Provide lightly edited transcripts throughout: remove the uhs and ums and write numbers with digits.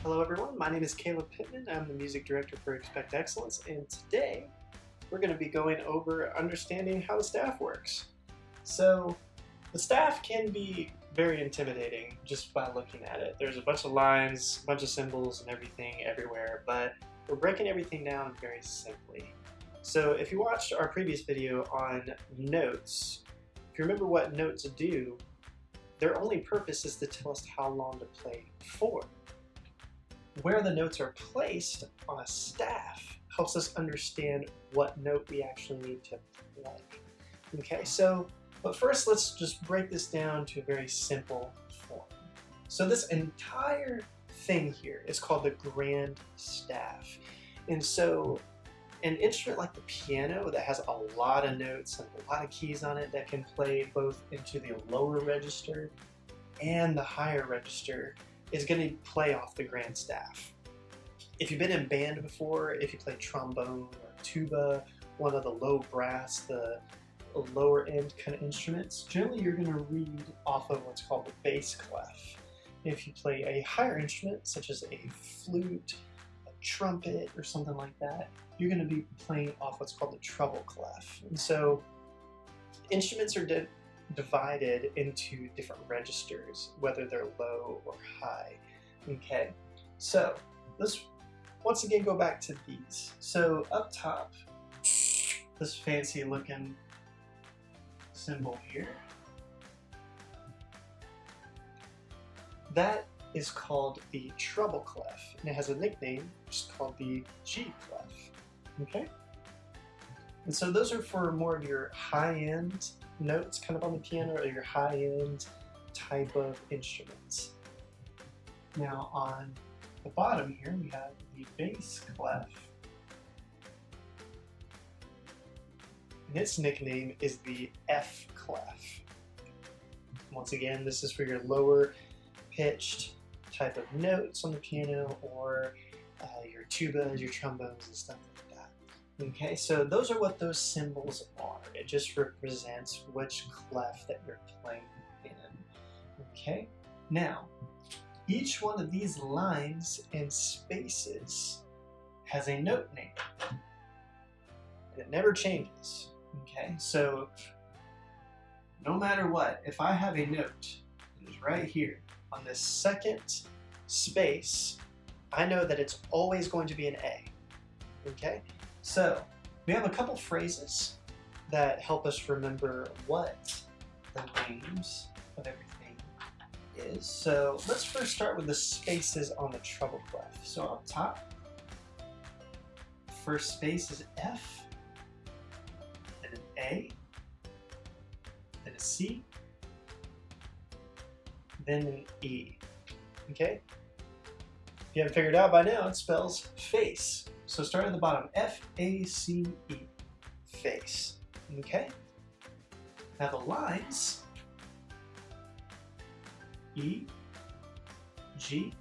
Hello everyone, my name is Caleb Pittman. I'm the music director for Expect Excellence, and today we're going to be going over understanding how the staff works. So the staff can be very intimidating just by looking at it. There's a bunch of lines, a bunch of symbols and everything everywhere, but we're breaking everything down very simply. So if you watched our previous video on notes, if you remember what notes do, their only purpose is to tell us how long to play for. Where the notes are placed on a staff helps us understand what note we actually need to play. Okay, but first let's just break this down to a very simple form. So this entire thing here is called the grand staff. And so an instrument like the piano that has a lot of notes and a lot of keys on it that can play both into the lower register and the higher register is going to play off the grand staff. If you've been in band before, if you play trombone or tuba, one of the low brass, the lower end kind of instruments, generally you're going to read off of what's called the bass clef. If you play a higher instrument, such as a flute, a trumpet, or something like that, you're going to be playing off what's called the treble clef. And so instruments are divided into different registers, whether they're low or high. Okay, so let's once again go back to these. So up top, this fancy looking symbol here, that is called the treble clef, and it has a nickname which is called the G clef. Okay, and so those are for more of your high-end notes kind of on the piano, or your high-end type of instruments. Now on the bottom here we have the bass clef, and its nickname is the F clef. Once again, this is for your lower pitched type of notes on the piano, or your tubas, your trombones, and stuff like that. Okay, so those are what those symbols are. It just represents which clef that you're playing in. Okay, now each one of these lines and spaces has a note name, and it never changes. Okay, so no matter what, if I have a note that is right here on this second space, I know that it's always going to be an A. Okay, so we have a couple phrases that help us remember what the names of everything is. So let's first start with the spaces on the treble clef. So up top, first space is F, then an A, then a C, then an E. Okay? If you haven't figured it out by now, it spells face. So start at the bottom, F-A.C.E, face. Okay? Now the lines, E, G,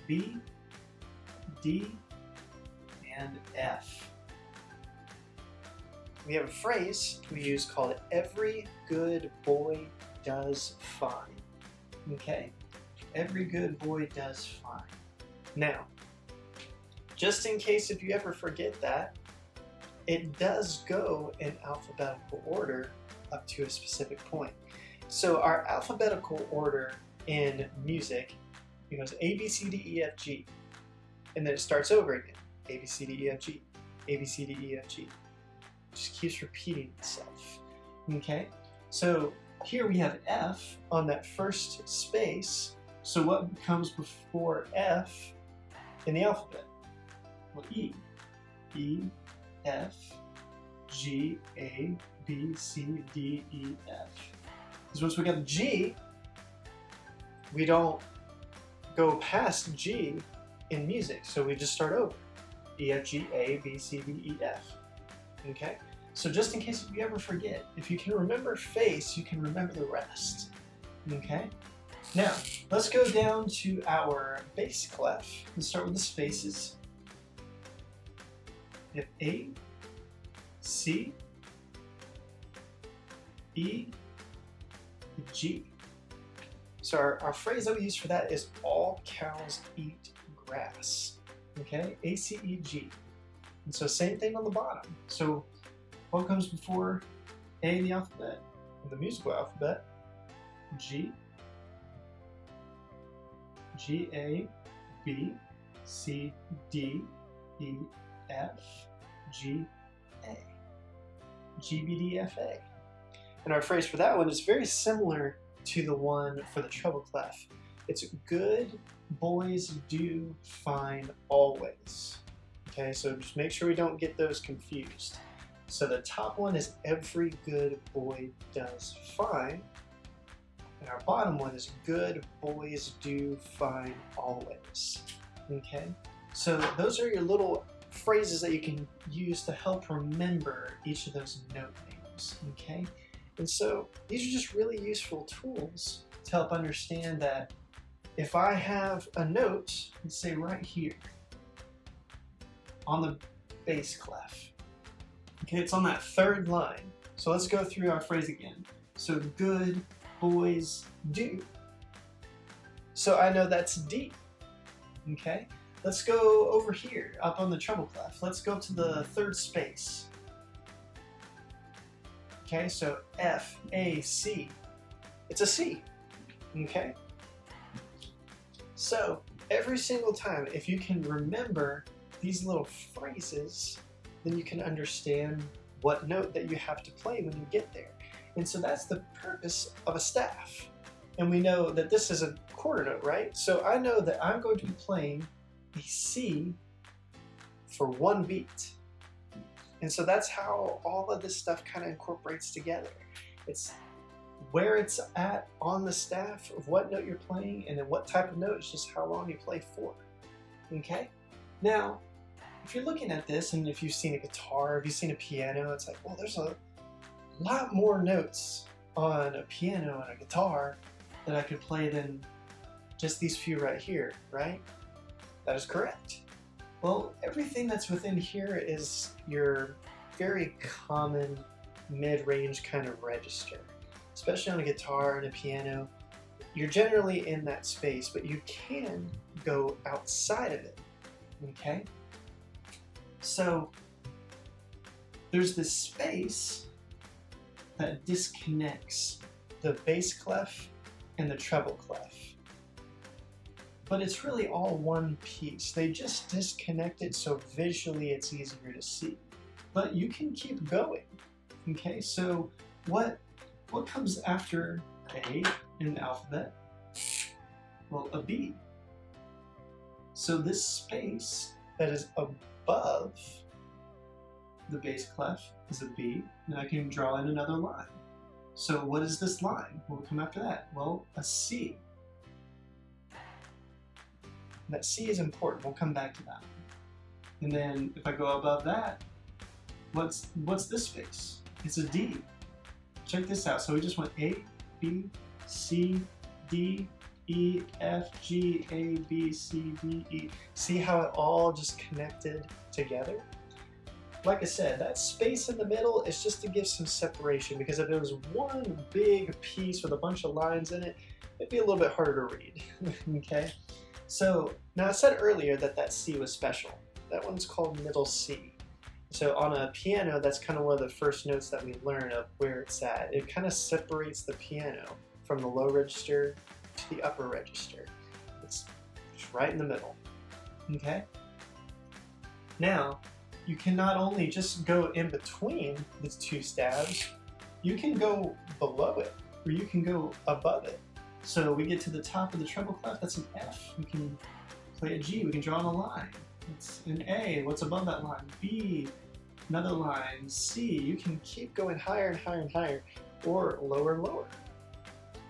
B, D, and F. We have a phrase we use called "every good boy does fine." Okay? Every good boy does fine. Now, just in case if you ever forget that, it does go in alphabetical order up to a specific point. So our alphabetical order in music, it goes A.B.C.D.E.F.G, and then it starts over again, A.B.C.D.E.F.G, A.B.C.D.E.F.G. Just keeps repeating itself. Okay, so here we have F on that first space. So what comes before F in the alphabet? Well, E. E, F, G, A, B, C, D, E, F. Because once we got G, we don't go past G in music, so we just start over. E, F, G, A, B, C, D, E, F. Okay? So just in case you ever forget, if you can remember face, you can remember the rest. Okay? Now, let's go down to our bass clef. Let's start with the spaces. We have A, C, E, G. So our phrase that we use for that is all cows eat grass. Okay, A.C.E.G. And so same thing on the bottom. So what comes before A in the alphabet, in the musical alphabet? G, G, A, B, C, D, E, F, G, A. G, B, D, F, A. And our phrase for that one is very similar to the one for the treble clef. It's good boys do fine always. Okay, so just make sure we don't get those confused. So the top one is every good boy does fine. And our bottom one is good boys do fine always. Okay, so those are your little phrases that you can use to help remember each of those note names. Okay, and so these are just really useful tools to help understand that if I have a note, let's say right here on the bass clef, okay, it's on that third line. So let's go through our phrase again. So good boys do. So I know that's D. Okay, let's go over here up on the treble clef. Let's go to the third space. Okay, so F.A.C.E. It's a C. Okay, so every single time, if you can remember these little phrases, then you can understand what note that you have to play when you get there. And so that's the purpose of a staff. And we know that this is a quarter note, right? So I know that I'm going to be playing a C for one beat. And so that's how all of this stuff kind of incorporates together. It's where it's at on the staff of what note you're playing, and then what type of note, it's just how long you play for. Okay? Now, if you're looking at this, and if you've seen a guitar, if you've seen a piano, it's like, well, there's a lot more notes on a piano and a guitar that I could play than just these few right here, right? That is correct. Well, everything that's within here is your very common mid-range kind of register. Especially on a guitar and a piano, you're generally in that space, but you can go outside of it, okay? So there's this space that disconnects the bass clef and the treble clef. But it's really all one piece. They just disconnect it so visually it's easier to see. But you can keep going, okay? So what comes after A in the alphabet? Well, a B. So this space that is above the bass clef is a B, and I can draw in another line. So what is this line? What will come after that? Well, a C. And that C is important. We'll come back to that. And then if I go above that, what's this space? It's a D. Check this out. So we just went A, B, C, D, E, F, G, A, B, C, D, E. See how it all just connected together? Like I said, that space in the middle is just to give some separation, because if it was one big piece with a bunch of lines in it, it'd be a little bit harder to read, okay? So now I said earlier that C was special. That one's called middle C. So on a piano, that's kind of one of the first notes that we learn of where it's at. It kind of separates the piano from the low register to the upper register. It's just right in the middle, okay? Now, you can not only just go in between the two staves, you can go below it, or you can go above it. So we get to the top of the treble clef, that's an F. We can play a G, we can draw on a line. It's an A, what's above that line? B, another line, C. You can keep going higher and higher and higher, or lower and lower,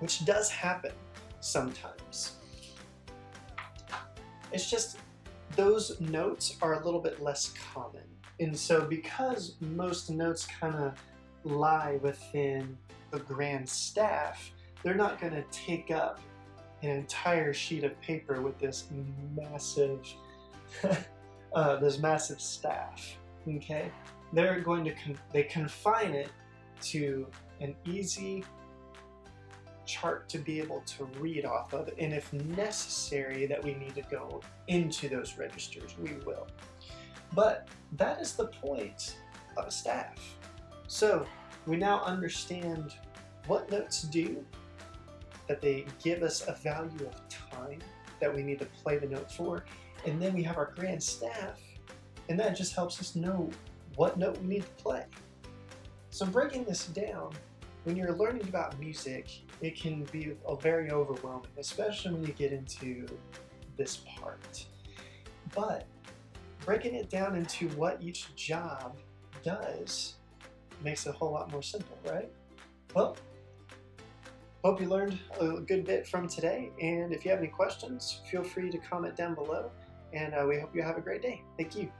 which does happen sometimes. It's just those notes are a little bit less common. And so because most notes kind of lie within the grand staff, they're not going to take up an entire sheet of paper with this massive staff, okay? They're going to they confine it to an easy chart to be able to read off of, and if necessary that we need to go into those registers, we will. But that is the point of a staff. So we now understand what notes do, that they give us a value of time that we need to play the note for, and then we have our grand staff, and that just helps us know what note we need to play. So breaking this down, when you're learning about music, it can be very overwhelming, especially when you get into this part. But breaking it down into what each job does makes it a whole lot more simple, right? Well, hope you learned a good bit from today, and if you have any questions, feel free to comment down below, and we hope you have a great day. Thank you.